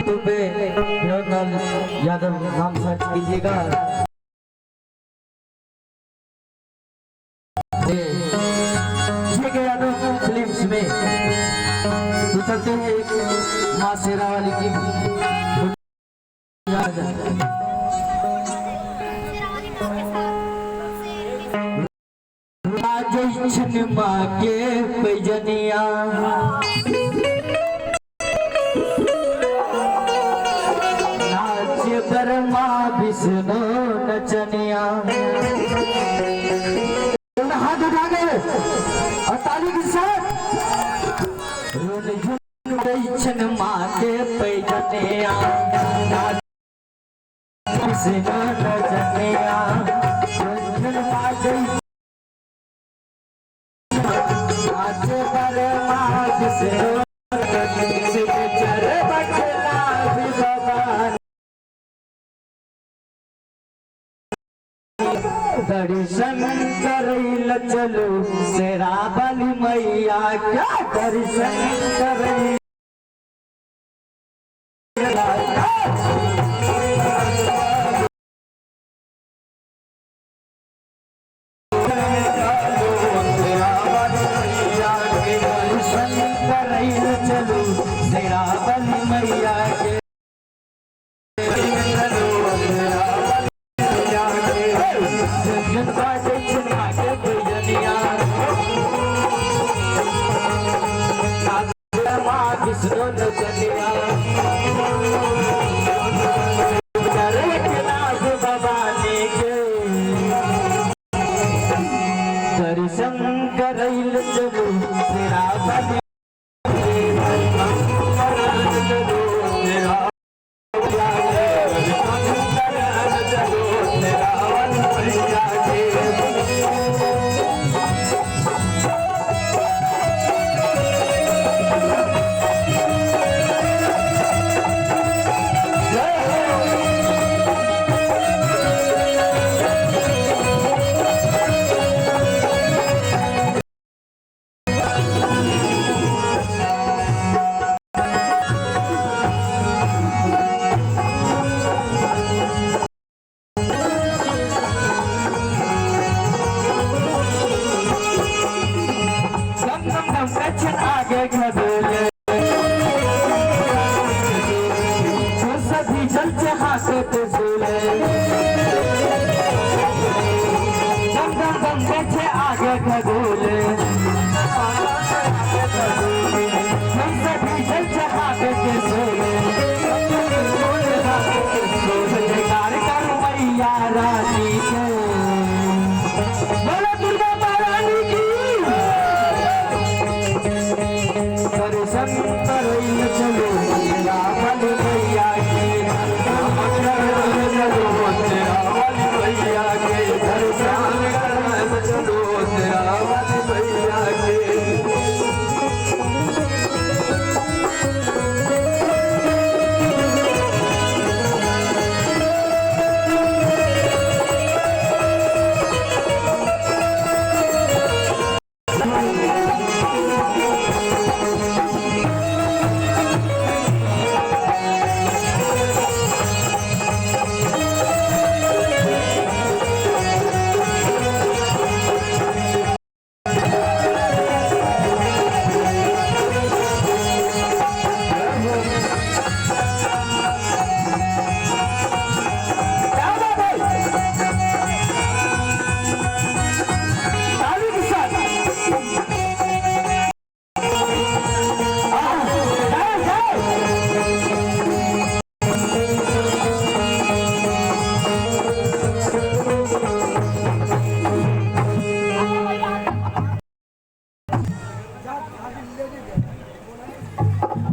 YouTube पे विनोद यादव नाम search कीजिएगा। यादव फिल्म्स में तो चलते हैं एक माँ शेरा वाली की माँ के पैजनिया नाच बरमा विष्णु नचनिया। हाथ उठा के और ताली के साथ माँ के पैजनिया नाच विष्णु नचनिया। दर्शन करैल चलो शेरा वाली मैया क्या दर्शन करैल चलो शेरा वाली मैया के